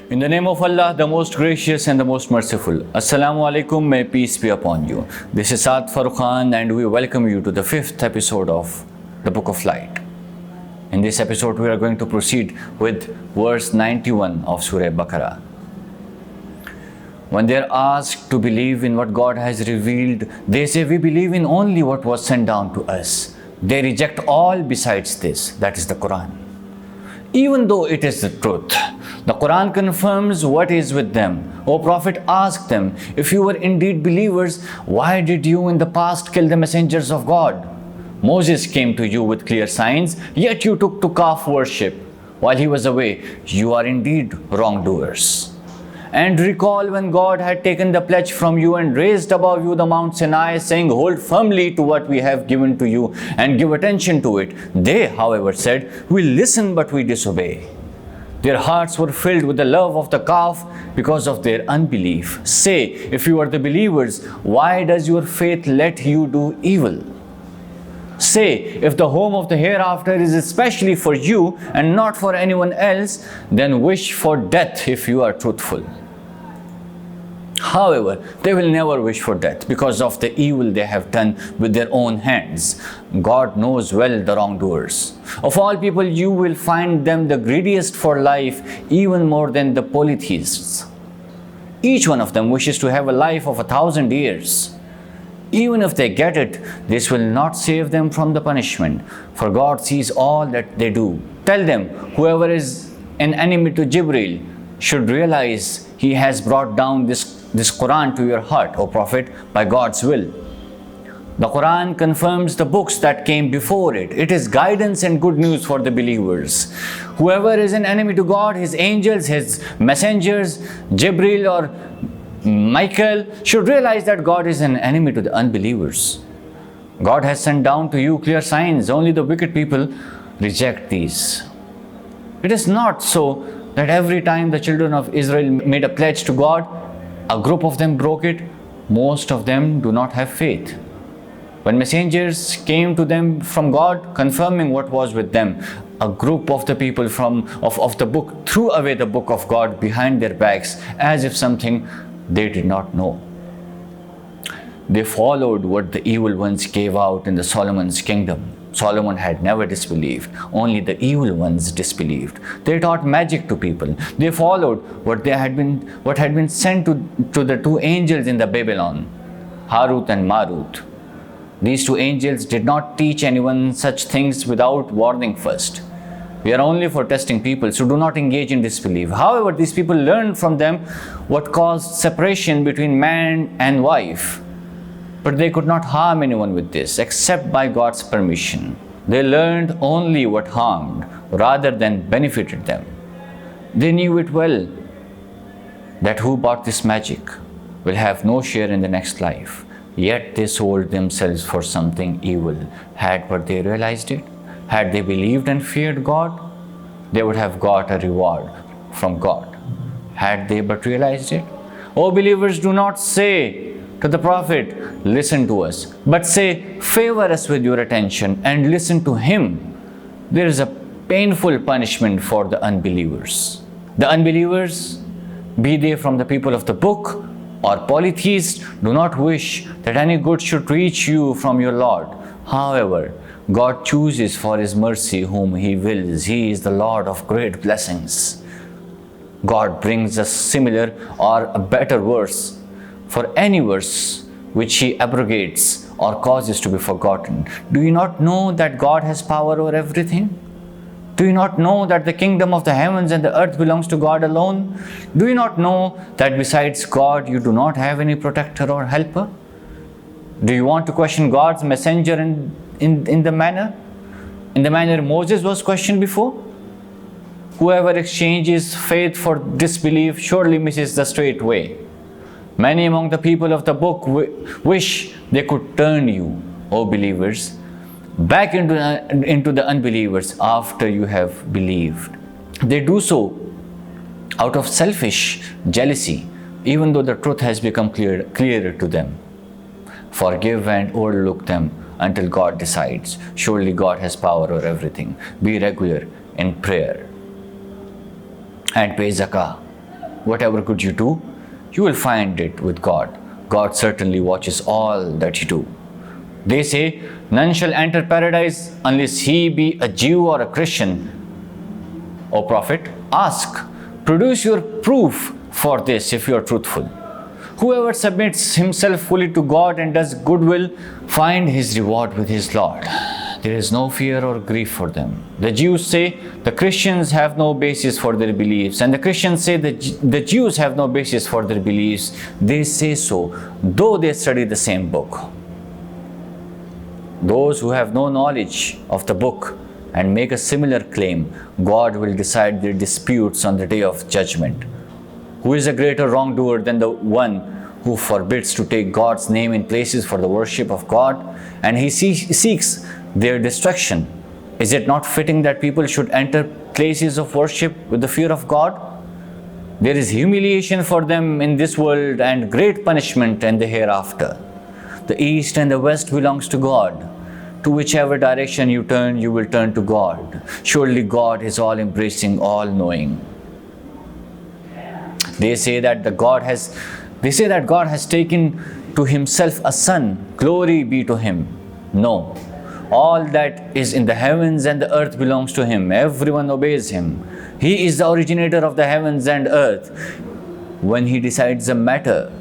In the name of Allah, the most gracious and the most merciful. Assalamu alaikum, may peace be upon you. This is Saad Farooq Khan and we welcome you to the 5th episode of the Book of Light. In this episode, we are going to proceed with verse 91 of Surah Baqarah. When they are asked to believe in what God has revealed, they say, we believe in only what was sent down to us. They reject all besides this, that is the Quran. Even though it is the truth, the Quran confirms what is with them. O Prophet, ask them, if you were indeed believers, why did you in the past kill the messengers of God? Moses came to you with clear signs, yet you took to calf worship while he was away. You are indeed wrongdoers. And recall when God had taken the pledge from you and raised above you the Mount Sinai, saying, hold firmly to what we have given to you and give attention to it. They, however, said, we listen but we disobey. Their hearts were filled with the love of the calf because of their unbelief. Say, if you are the believers, why does your faith let you do evil? Say, if the home of the hereafter is especially for you and not for anyone else, then wish for death if you are truthful. However, they will never wish for death because of the evil they have done with their own hands. God knows well the wrongdoers. Of all people, you will find them the greediest for life, even more than the polytheists. Each one of them wishes to have a life of 1,000 years. Even if they get it, this will not save them from the punishment, for God sees all that they do. Tell them, whoever is an enemy to Jibreel should realize he has brought down this Quran to your heart, O Prophet, by God's will. The Quran confirms the books that came before it. It is guidance and good news for the believers. Whoever is an enemy to God, his angels, his messengers, Jibreel or Michael, should realize that God is an enemy to the unbelievers. God has sent down to you clear signs. Only the wicked people reject these. It is not so that every time the children of Israel made a pledge to God, a group of them broke it. Most of them do not have faith. When messengers came to them from God, confirming what was with them, a group of the people of the book threw away the book of God behind their backs as if something they did not know. They followed what the evil ones gave out in the Solomon's kingdom. Solomon had never disbelieved. Only the evil ones disbelieved. They taught magic to people. They followed what had been sent to the two angels in the Babylon, Harut and Marut. These two angels did not teach anyone such things without warning first. We are only for testing people, so do not engage in disbelief. However, these people learned from them what caused separation between man and wife. But they could not harm anyone with this, except by God's permission. They learned only what harmed, rather than benefited them. They knew it well, that who bought this magic will have no share in the next life. Yet they sold themselves for something evil. Had but they realized it, had they believed and feared God, they would have got a reward from God. Had they but realized it. O believers, do not say to the Prophet, listen to us, but say, favor us with your attention and listen to him. There is a painful punishment for the unbelievers. The unbelievers, be they from the people of the book or polytheists, do not wish that any good should reach you from your Lord. However, God chooses for his mercy whom he wills. He is the Lord of great blessings. God brings a similar or a better verse for any verse which he abrogates or causes to be forgotten. Do you not know that God has power over everything? Do you not know that the kingdom of the heavens and the earth belongs to God alone? Do you not know that besides God you do not have any protector or helper? Do you want to question God's messenger in the manner Moses was questioned before? Whoever exchanges faith for disbelief surely misses the straight way. Many among the people of the book wish they could turn you, O believers, back into the unbelievers after you have believed. They do so out of selfish jealousy, even though the truth has become clearer to them. Forgive and overlook them until God decides. Surely God has power over everything. Be regular in prayer and pay zakah. whatever good you do, you will find it with God. God certainly watches all that you do. They say, none shall enter paradise unless he be a Jew or a Christian. O prophet, ask, produce your proof for this if you are truthful. Whoever submits himself fully to God and does good will find his reward with his Lord. There is no fear or grief for them. The Jews say the Christians have no basis for their beliefs, and the Christians say the Jews have no basis for their beliefs. They say so, though they study the same book. Those who have no knowledge of the book and make a similar claim, God will decide their disputes on the day of judgment. Who is a greater wrongdoer than the one who forbids to take God's name in places for the worship of God, and he seeks their destruction? Is it not fitting that people should enter places of worship with the fear of God? There is humiliation for them in this world and great punishment in the hereafter. The east and the west belongs to God. To whichever direction you turn, you will turn to God. Surely God is all-embracing, all-knowing. They say that God has taken to himself a son. Glory be to him. No. All that is in the heavens and the earth belongs to him. Everyone obeys him. He is the originator of the heavens and earth. When he decides a matter,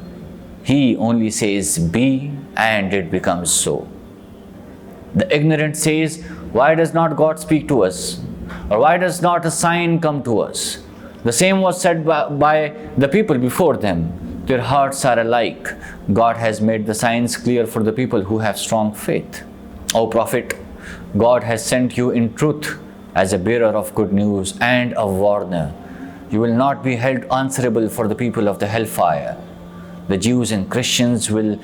he only says, be, and it becomes so. The ignorant says, why does not God speak to us? Or why does not a sign come to us? The same was said by the people before them. Their hearts are alike. God has made the signs clear for the people who have strong faith. O prophet, God has sent you in truth as a bearer of good news and a warner. You will not be held answerable for the people of the hellfire. The Jews and Christians will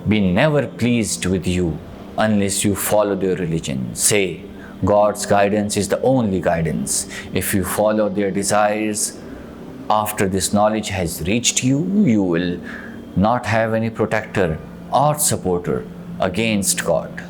be never pleased with you unless you follow their religion. Say, God's guidance is the only guidance. If you follow their desires, after this knowledge has reached you, you will not have any protector or supporter against God.